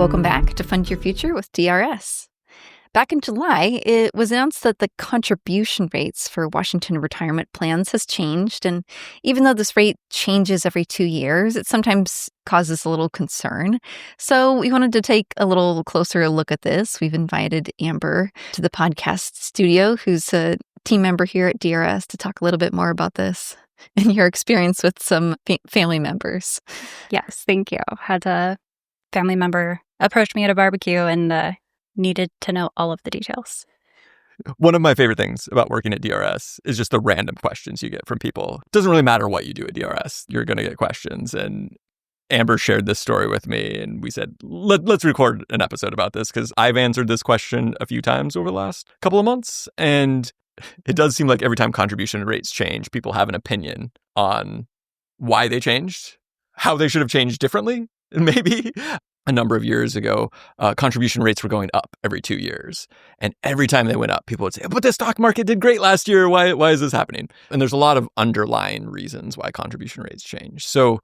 Welcome back to Fund Your Future with DRS. Back in July, it was announced that the contribution rates for Washington retirement plans has changed. And even though this rate changes every 2 years, it sometimes causes a little concern. So we wanted to take a little closer look at this. We've invited Amber to the podcast studio, who's a team member here at DRS, to talk a little bit more about this and your experience with some family members. Yes, thank you. Had a family member approach me at a barbecue and needed to know all of the details. One of my favorite things about working at DRS is just the random questions you get from people. It doesn't really matter what you do at DRS. You're going to get questions. And Amber shared this story with me, and we said, let's record an episode about this, because I've answered this question a few times over the last couple of months. And it does seem like every time contribution rates change, people have an opinion on why they changed, how they should have changed differently, maybe. A number of years ago, contribution rates were going up every 2 years. And every time they went up, people would say, but the stock market did great last year. Why is this happening? And there's a lot of underlying reasons why contribution rates change. So,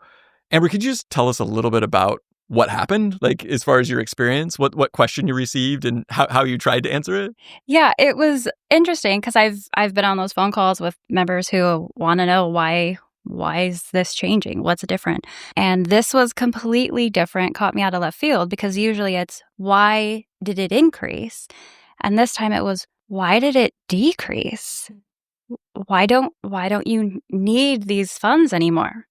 Amber, could you just tell us a little bit about what happened, like as far as your experience, what question you received and how you tried to answer it? Yeah, it was interesting because I've been on those phone calls with members who want to know why is this changing? What's different? And this was completely different, caught me out of left field, because usually it's, why did it increase? And this time it was, why did it decrease? Why don't you need these funds anymore?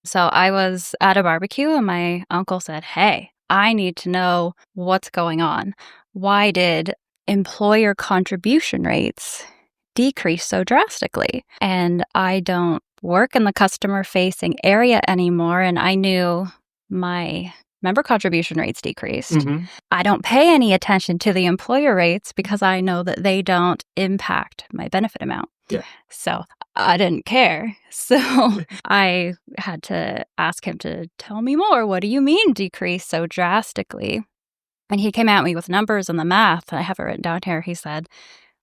So I was at a barbecue and my uncle said, hey, I need to know what's going on. Why did employer contribution rates decrease so drastically? And I don't work in the customer-facing area anymore, and I knew my member contribution rates decreased. Mm-hmm. I don't pay any attention to the employer rates because I know that they don't impact my benefit amount. Yeah. So I didn't care. So I had to ask him to tell me more. What do you mean decrease so drastically? And he came at me with numbers and the math. I have it written down here. He said,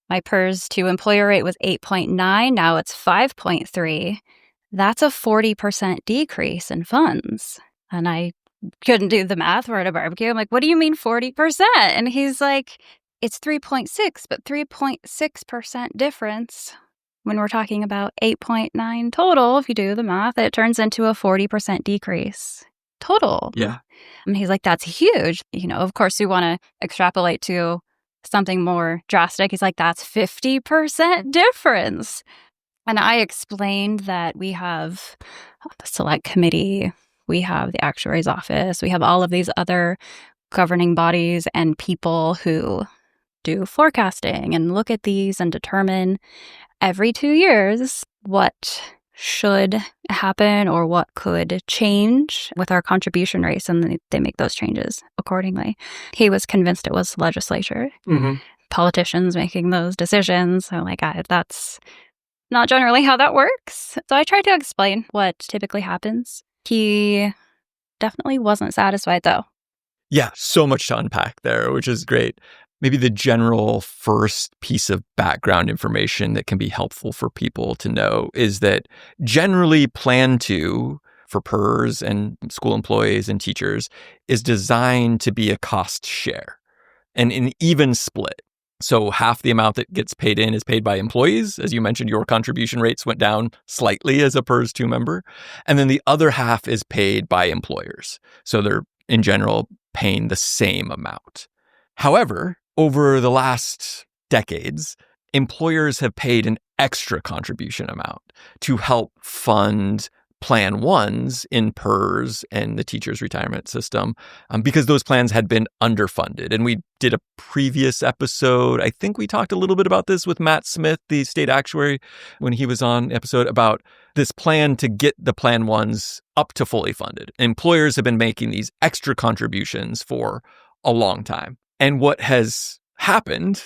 my PERS to employer rate was 8.9. Now it's 5.3. That's a 40% decrease in funds. And I couldn't do the math. We're at a barbecue. I'm like, what do you mean 40%? And he's like, it's 3.6, but 3.6% difference. When we're talking about 8.9 total, if you do the math, it turns into a 40% decrease total. Yeah. And he's like, that's huge. Of course, you want to extrapolate to something more drastic. He's like, that's 50% difference. And I explained that we have the select committee, we have the actuary's office, we have all of these other governing bodies and people who do forecasting and look at these and determine every 2 years what should happen or what could change with our contribution rates, and they make those changes accordingly. He was convinced it was legislature, politicians making those decisions. So that's not generally how that works. So I tried to explain what typically happens. He definitely wasn't satisfied, though. Yeah, so much to unpack there, which is great. Maybe the general first piece of background information that can be helpful for people to know is that generally Plan 2 for PERS and school employees and teachers is designed to be a cost share and an even split. So half the amount that gets paid in is paid by employees. As you mentioned, your contribution rates went down slightly as a PERS 2 member. And then the other half is paid by employers. So they're, in general, paying the same amount. However, over the last decades, employers have paid an extra contribution amount to help fund Plan 1s in PERS and the teacher's retirement system because those plans had been underfunded. And we did a previous episode, I think we talked a little bit about this with Matt Smith, the state actuary, when he was on episode about this plan to get the Plan 1s up to fully funded. Employers have been making these extra contributions for a long time. And what has happened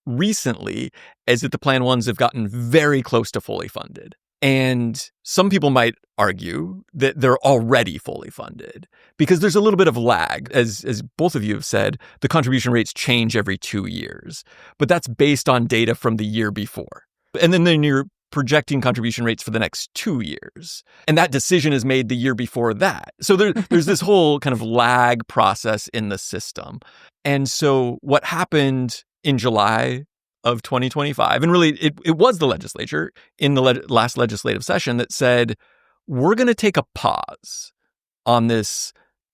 recently is that the Plan 1s have gotten very close to fully funded. And some people might argue that they're already fully funded because there's a little bit of lag. As both of you have said, the contribution rates change every 2 years, but that's based on data from the year before. And then you're projecting contribution rates for the next 2 years. And that decision is made the year before that. So there's this whole kind of lag process in the system. And so what happened in July of 2025, and really it was the legislature in the last legislative session that said, we're going to take a pause on this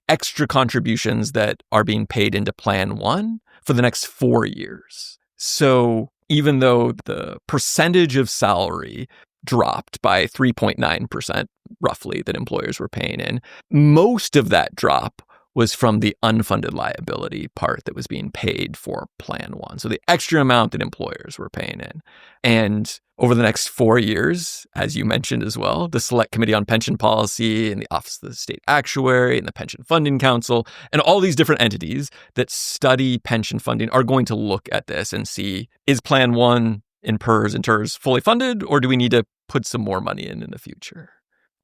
extra contributions that are being paid into Plan 1 for the next 4 years. So even though the percentage of salary dropped by 3.9% roughly that employers were paying in, most of that drop was from the unfunded liability part that was being paid for Plan 1. So the extra amount that employers were paying in. And over the next 4 years, as you mentioned as well, the Select Committee on Pension Policy and the Office of the State Actuary and the Pension Funding Council and all these different entities that study pension funding are going to look at this and see, is Plan 1 in PERS and TERS fully funded, or do we need to put some more money in the future?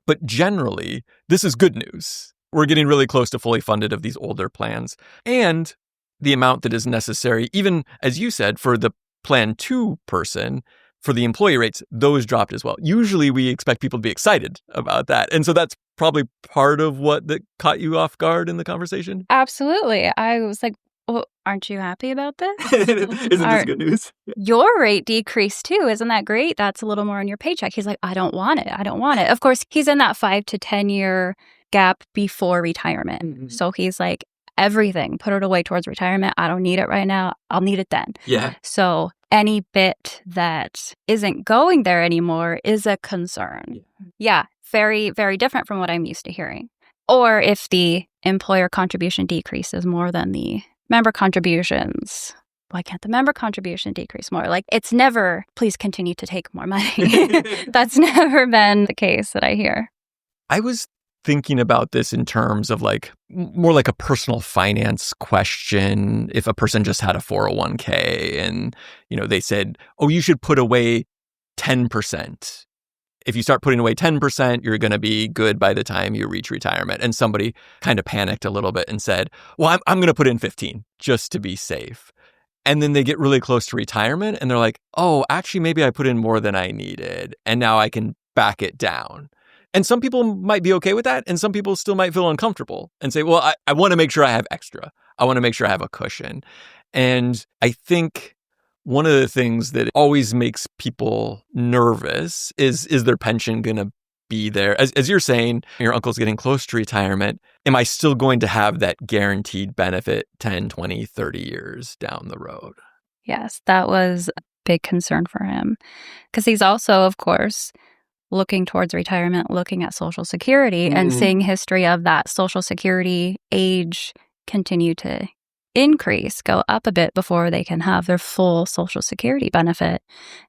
But generally, this is good news. We're getting really close to fully funded of these older plans. And the amount that is necessary, even as you said, for the Plan 2 person, for the employee rates, those dropped as well. Usually we expect people to be excited about that. And so that's probably part of what that caught you off guard in the conversation? Absolutely. I was like, well, aren't you happy about this? Isn't this good news? Your rate decreased too. Isn't that great? That's a little more on your paycheck. He's like, I don't want it. I don't want it. Of course, he's in that 5 to 10 year gap before retirement. Mm-hmm. So he's like, everything, put it away towards retirement. I don't need it right now. I'll need it then. Yeah. So any bit that isn't going there anymore is a concern. Yeah. Very, very different from what I'm used to hearing. Or if the employer contribution decreases more than the member contributions, why can't the member contribution decrease more? Like, it's never, please continue to take more money. That's never been the case that I hear. I was thinking about this in terms of like more like a personal finance question. If a person just had a 401k and, they said, oh, you should put away 10%. If you start putting away 10%, you're going to be good by the time you reach retirement. And somebody kind of panicked a little bit and said, well, I'm going to put in 15 just to be safe. And then they get really close to retirement and they're like, oh, actually, maybe I put in more than I needed. And now I can back it down. And some people might be okay with that. And some people still might feel uncomfortable and say, well, I want to make sure I have extra. I want to make sure I have a cushion. And I think one of the things that always makes people nervous is their pension going to be there? As you're saying, your uncle's getting close to retirement. Am I still going to have that guaranteed benefit 10, 20, 30 years down the road? Yes, that was a big concern for him. Because he's also, of course, looking towards retirement, looking at Social Security and seeing history of that Social Security age continue to increase, go up a bit before they can have their full Social Security benefit.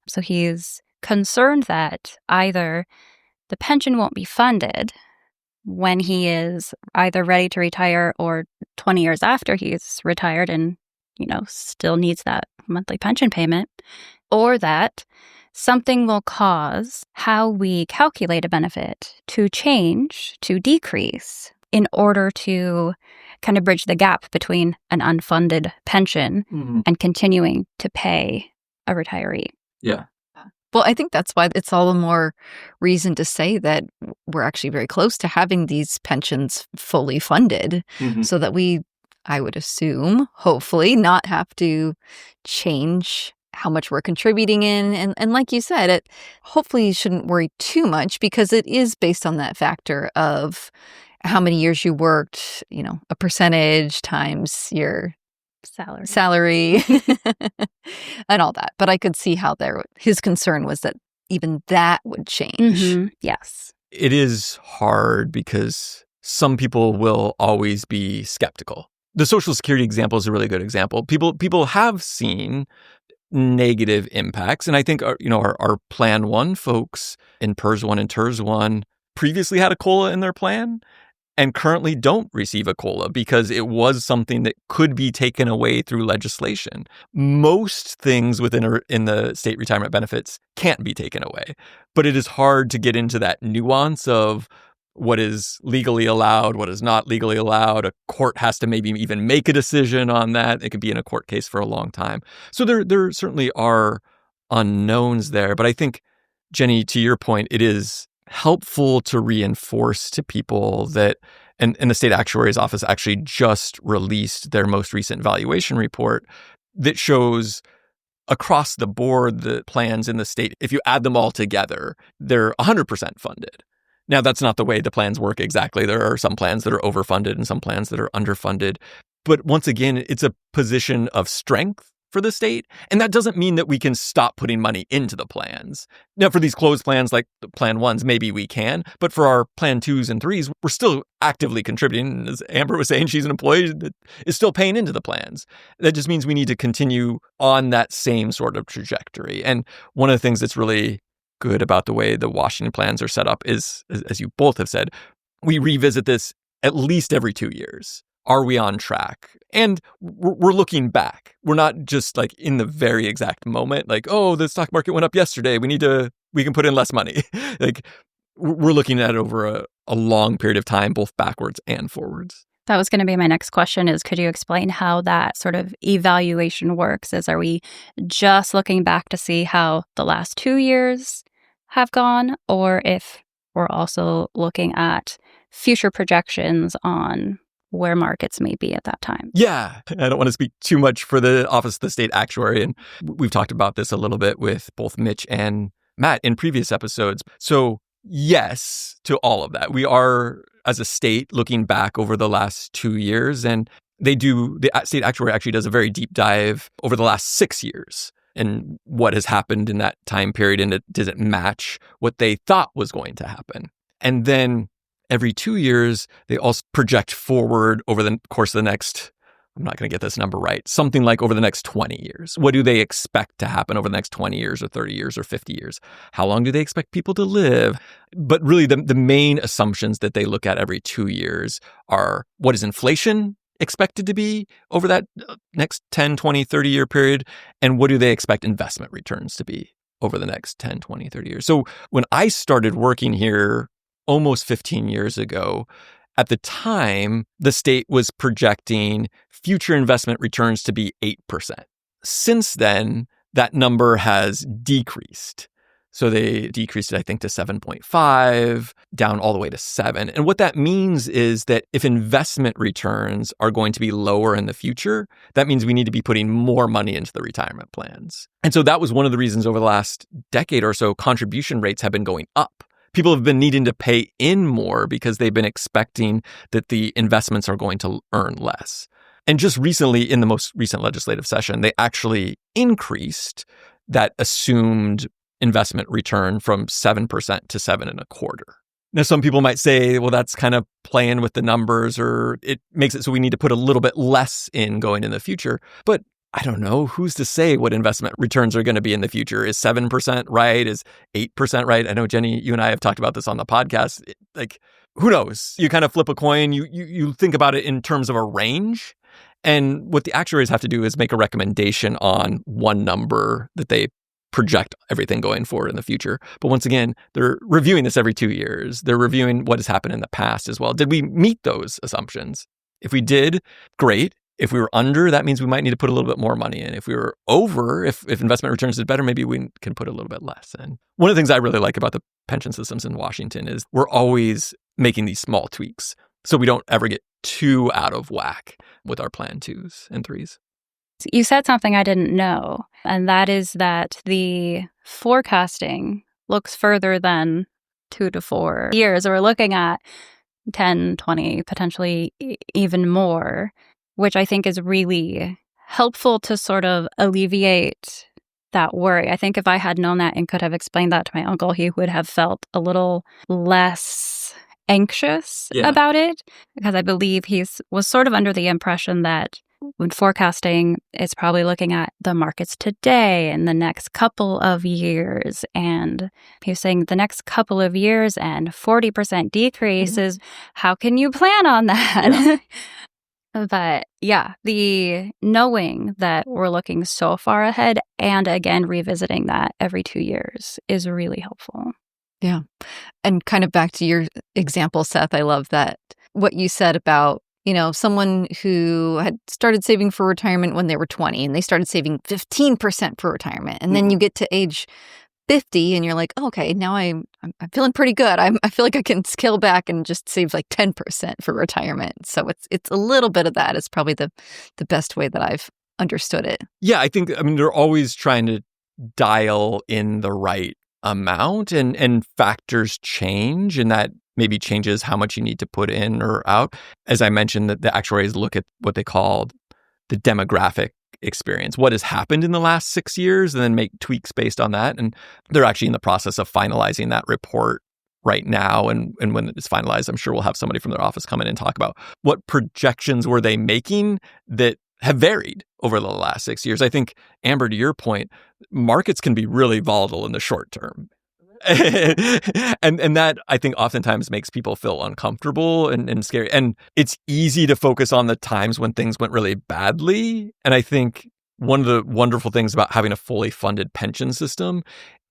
So he's concerned that either the pension won't be funded when he is either ready to retire or 20 years after he's retired and, still needs that monthly pension payment, or that something will cause how we calculate a benefit to change, to decrease, in order to kind of bridge the gap between an unfunded pension and continuing to pay a retiree. Yeah. Well, I think that's why it's all the more reason to say that we're actually very close to having these pensions fully funded so that we, I would assume, hopefully not have to change how much we're contributing in. And like you said, it hopefully you shouldn't worry too much because it is based on that factor of how many years you worked, a percentage times your salary and all that. But I could see how his concern was that even that would change. Yes. It is hard because some people will always be skeptical. The Social Security example is a really good example. People have seen negative impacts. And I think our Plan 1 folks in PERS 1 and TERS 1 previously had a COLA in their plan and currently don't receive a COLA because it was something that could be taken away through legislation. Most things in the state retirement benefits can't be taken away, but it is hard to get into that nuance of what is legally allowed, what is not legally allowed. A court has to maybe even make a decision on that. It could be in a court case for a long time. So there certainly are unknowns there, but I think Jenny, to your point, it is helpful to reinforce to people that, and the state actuary's office actually just released their most recent valuation report that shows across the board the plans in the state, if you add them all together, they're 100% funded. Now, that's not the way the plans work exactly. There are some plans that are overfunded and some plans that are underfunded. But once again, it's a position of strength for the state. And that doesn't mean that we can stop putting money into the plans. Now, for these closed plans like the Plan 1s, maybe we can. But for our Plan 2s and 3s, we're still actively contributing. As Amber was saying, she's an employee that is still paying into the plans. That just means we need to continue on that same sort of trajectory. And one of the things that's really good about the way the Washington plans are set up is, as you both have said, we revisit this at least every 2 years. Are we on track? And we're looking back. We're not just like in the very exact moment, like, oh, the stock market went up yesterday. We can put in less money. Like, we're looking at it over a long period of time, both backwards and forwards. That was going to be my next question is, could you explain how that sort of evaluation works? Are we just looking back to see how the last 2 years have gone, or if we're also looking at future projections on where markets may be at that time? Yeah, I don't want to speak too much for the Office of the State Actuary, and we've talked about this a little bit with both Mitch and Matt in previous episodes. So yes to all of that. We are, as a state, looking back over the last 2 years, and the State Actuary actually does a very deep dive over the last 6 years and what has happened in that time period, and does it match what they thought was going to happen? And then every 2 years, they also project forward over the course of the next, I'm not going to get this number right, something like over the next 20 years. What do they expect to happen over the next 20 years or 30 years or 50 years? How long do they expect people to live? But really, the main assumptions that they look at every 2 years are, what is inflation expected to be over that next 10, 20, 30-year period? And what do they expect investment returns to be over the next 10, 20, 30 years? So when I started working here almost 15 years ago, at the time, the state was projecting future investment returns to be 8%. Since then, that number has decreased. So they decreased it, I think, to 7.5, down all the way to 7. And what that means is that if investment returns are going to be lower in the future, that means we need to be putting more money into the retirement plans. And so that was one of the reasons over the last decade or so, contribution rates have been going up. People have been needing to pay in more because they've been expecting that the investments are going to earn less. And just recently, in the most recent legislative session, they actually increased that assumed investment return from 7% to 7.25%. Now, some people might say, well, that's kind of playing with the numbers, or it makes it so we need to put a little bit less in going in the future. But I don't know. Who's to say what investment returns are going to be in the future? Is 7% right? Is 8% right? I know, Jenny, you and I have talked about this on the podcast. Like, who knows? You kind of flip a coin. You think about it in terms of a range. And what the actuaries have to do is make a recommendation on one number that they project everything going forward in the future. But once again, they're reviewing this every 2 years. They're reviewing what has happened in the past as well. Did we meet those assumptions? If we did, great. If we were under, that means we might need to put a little bit more money in. If we were over, if investment returns did better, maybe we can put a little bit less in. One of the things I really like about the pension systems in Washington is we're always making these small tweaks, so we don't ever get too out of whack with our Plan 2s and 3s. You said something I didn't know, and that is that the forecasting looks further than 2 to 4 years. We're looking at 10, 20, potentially even more, which I think is really helpful to sort of alleviate that worry. I think if I had known that and could have explained that to my uncle, he would have felt a little less anxious about it, because I believe he was sort of under the impression that when forecasting, it's probably looking at the markets today and the next couple of years. And he was saying the next couple of years and 40% decreases. How can you plan on that? But yeah, the knowing that we're looking so far ahead and again, revisiting that every 2 years is really helpful. Yeah. And kind of back to your example, Seth, I love that what you said about, someone who had started saving for retirement when they were 20 and they started saving 15% for retirement. And then you get to age 50 and you're like, oh, okay, now I'm feeling pretty good. I feel like I can scale back and just save like 10% for retirement. So it's a little bit of that is probably the best way that I've understood it. Yeah, I mean, they're always trying to dial in the right amount, and factors change, and that maybe changes how much you need to put in or out. As I mentioned, that the actuaries look at what they call the demographic experience, what has happened in the last 6 years, and then make tweaks based on that. And they're actually in the process of finalizing that report right now. And when it's finalized, I'm sure we'll have somebody from their office come in and talk about what projections were they making that have varied over the last 6 years. I think, Amber, to your point, markets can be really volatile in the short term. and that, I think, oftentimes makes people feel uncomfortable and scary. And it's easy to focus on the times when things went really badly. And I think one of the wonderful things about having a fully funded pension system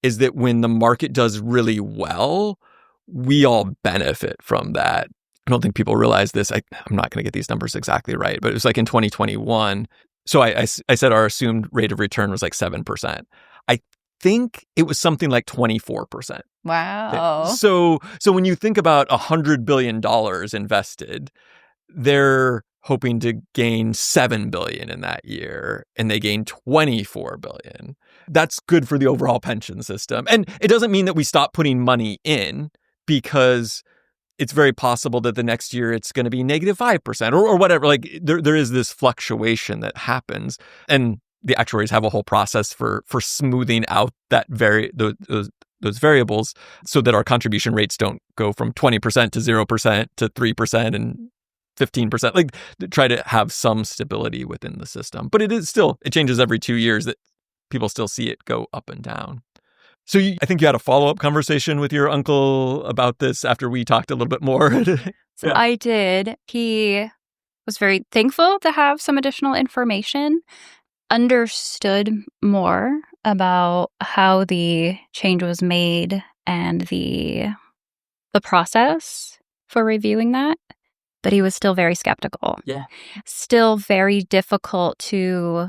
is that when the market does really well, we all benefit from that. I don't think people realize this. I'm not going to get these numbers exactly right, but it was like in 2021. So I said our assumed rate of return was like 7%. I think it was something like 24%. Wow. So when you think about $100 billion invested, they're hoping to gain $7 billion in that year, and they gain $24 billion. That's good for the overall pension system. And it doesn't mean that we stop putting money in, because it's very possible that the next year it's going to be negative 5% or whatever. Like there is this fluctuation that happens, and the actuaries have a whole process for smoothing out that those variables so that our contribution rates don't go from 20% to 0% to 3% and 15%. Like, try to have some stability within the system. But it changes every 2 years, that people still see it go up and down. So I think you had a follow-up conversation with your uncle about this after we talked a little bit more. So yeah. I did. He was very thankful to have some additional information, understood more about how the change was made and the process for reviewing that, but he was still very skeptical. Yeah. Still very difficult to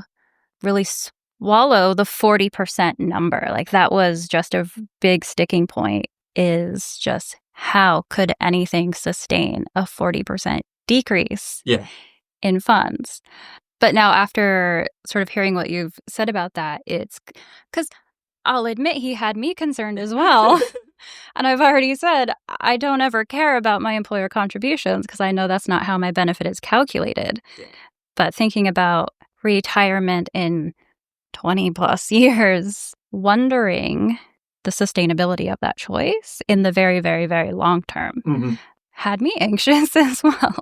really swallow the 40% number. Like, that was just a big sticking point, is just how could anything sustain a 40% decrease in funds? But now, after sort of hearing what you've said about that, it's because I'll admit he had me concerned as well. And I've already said, I don't ever care about my employer contributions because I know that's not how my benefit is calculated. Yeah. But thinking about retirement in 20 plus years, wondering the sustainability of that choice in the very, very, very long term had me anxious as well.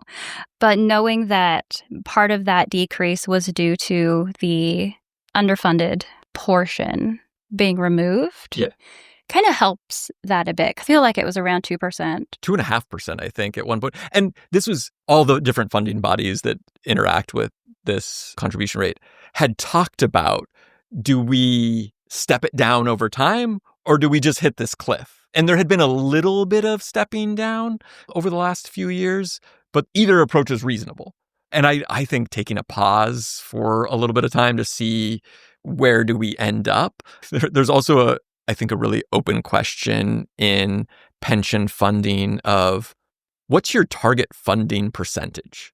But knowing that part of that decrease was due to the underfunded portion being removed kind of helps that a bit. I feel like it was around 2%. 2.5%, I think, at one point. And this was all the different funding bodies that interact with this contribution rate had talked about, do we step it down over time, or do we just hit this cliff? And there had been a little bit of stepping down over the last few years, but either approach is reasonable. And I think taking a pause for a little bit of time to see where do we end up. There's also I think a really open question in pension funding of, what's your target funding percentage?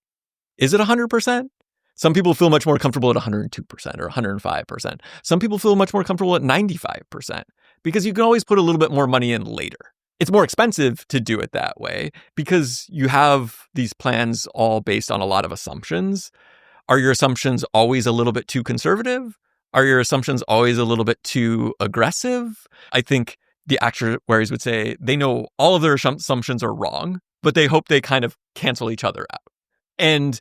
Is it 100%? Some people feel much more comfortable at 102% or 105%. Some people feel much more comfortable at 95%, because you can always put a little bit more money in later. It's more expensive to do it that way because you have these plans all based on a lot of assumptions. Are your assumptions always a little bit too conservative? Are your assumptions always a little bit too aggressive? I think the actuaries would say they know all of their assumptions are wrong, but they hope they kind of cancel each other out. And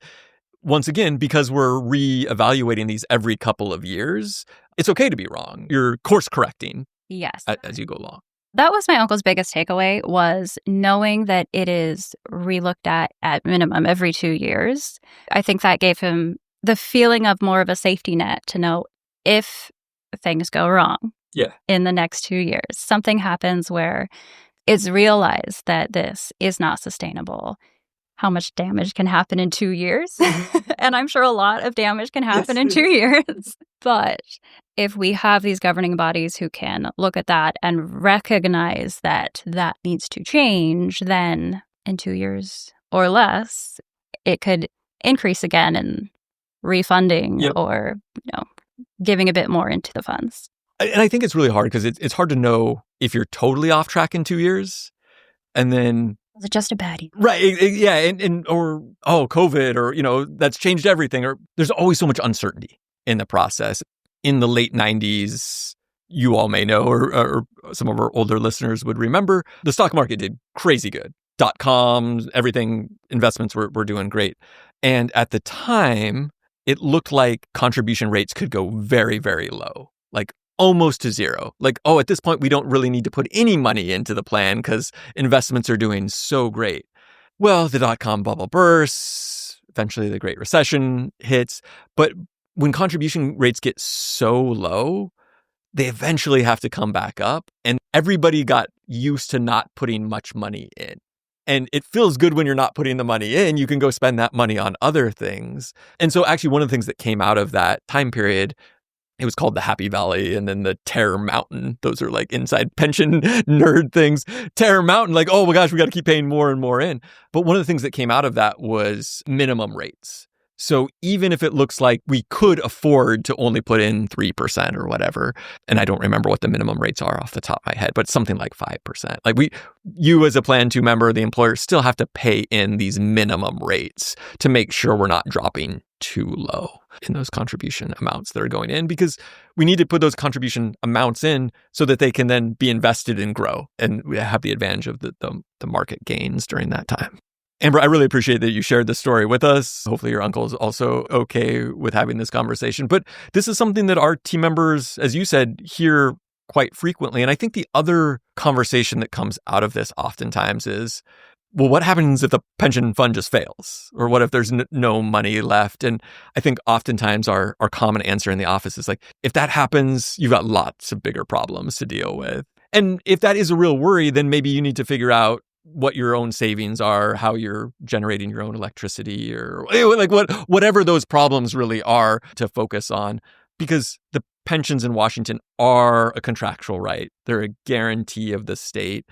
once again, because we're reevaluating these every couple of years, it's okay to be wrong. You're course correcting as you go along. That was my uncle's biggest takeaway, was knowing that it is relooked at minimum every 2 years. I think that gave him the feeling of more of a safety net to know if things go wrong in the next 2 years. Something happens where it's realized that this is not sustainable. how much damage can happen in 2 years. And I'm sure a lot of damage can happen in 2 years. But if we have these governing bodies who can look at that and recognize that that needs to change, then in 2 years or less, it could increase again in refunding or, giving a bit more into the funds. And I think it's really hard because it's hard to know if you're totally off track in 2 years. And then was it just a bad year? Right. Yeah. Or COVID, or, that's changed everything. Or there's always so much uncertainty in the process. In the late 90s, you all may know, or some of our older listeners would remember, the stock market did crazy good. .coms, everything, investments were doing great. And at the time, it looked like contribution rates could go very, very low, like almost to zero. Like, at this point, we don't really need to put any money into the plan because investments are doing so great. Well, the .com bubble bursts. Eventually, the Great Recession hits. But when contribution rates get so low, they eventually have to come back up. And everybody got used to not putting much money in. And it feels good when you're not putting the money in. You can go spend that money on other things. And so actually, one of the things that came out of that time period, it was called the Happy Valley and then the Terror Mountain. Those are like inside pension nerd things. Terror Mountain, like, oh my gosh, we got to keep paying more and more in. But one of the things that came out of that was minimum rates. So even if it looks like we could afford to only put in 3% or whatever, and I don't remember what the minimum rates are off the top of my head, but something like 5%. Like you as a Plan 2 member, the employer still have to pay in these minimum rates to make sure we're not dropping too low in those contribution amounts that are going in, because we need to put those contribution amounts in so that they can then be invested and grow and we have the advantage of the market gains during that time. Amber, I really appreciate that you shared this story with us. Hopefully your uncle is also okay with having this conversation. But this is something that our team members, as you said, hear quite frequently. And I think the other conversation that comes out of this oftentimes is, well, what happens if the pension fund just fails? Or what if there's no money left? And I think oftentimes our common answer in the office is like, if that happens, you've got lots of bigger problems to deal with. And if that is a real worry, then maybe you need to figure out what your own savings are, how you're generating your own electricity, or like whatever those problems really are to focus on, because the pensions in Washington are a contractual right. They're a guarantee of the state.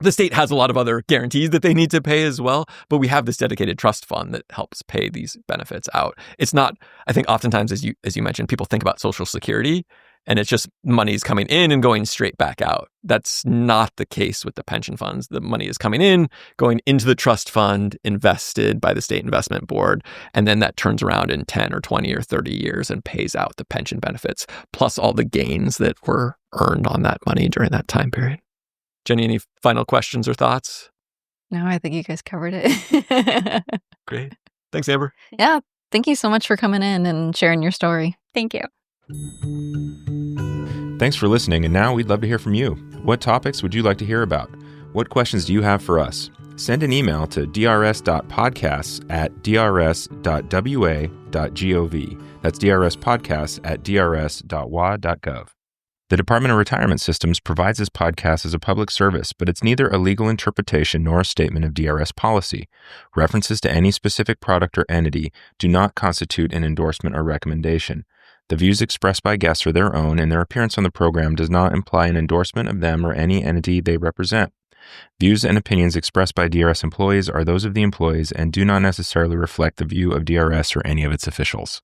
The state has a lot of other guarantees that they need to pay as well, but we have this dedicated trust fund that helps pay these benefits out. It's not, I think oftentimes, as you mentioned, people think about Social Security and it's just money's coming in and going straight back out. That's not the case with the pension funds. The money is coming in, going into the trust fund, invested by the state investment board, and then that turns around in 10 or 20 or 30 years and pays out the pension benefits, plus all the gains that were earned on that money during that time period. Jenny, any final questions or thoughts? No, I think you guys covered it. Great. Thanks, Amber. Yeah. Thank you so much for coming in and sharing your story. Thank you. Thanks for listening, and now we'd love to hear from you. What topics would you like to hear about? What questions do you have for us? Send an email to drs.podcasts@drs.wa.gov. That's drspodcasts@drs.wa.gov. The Department of Retirement Systems provides this podcast as a public service, but it's neither a legal interpretation nor a statement of DRS policy. References to any specific product or entity do not constitute an endorsement or recommendation. The views expressed by guests are their own, and their appearance on the program does not imply an endorsement of them or any entity they represent. Views and opinions expressed by DRS employees are those of the employees and do not necessarily reflect the view of DRS or any of its officials.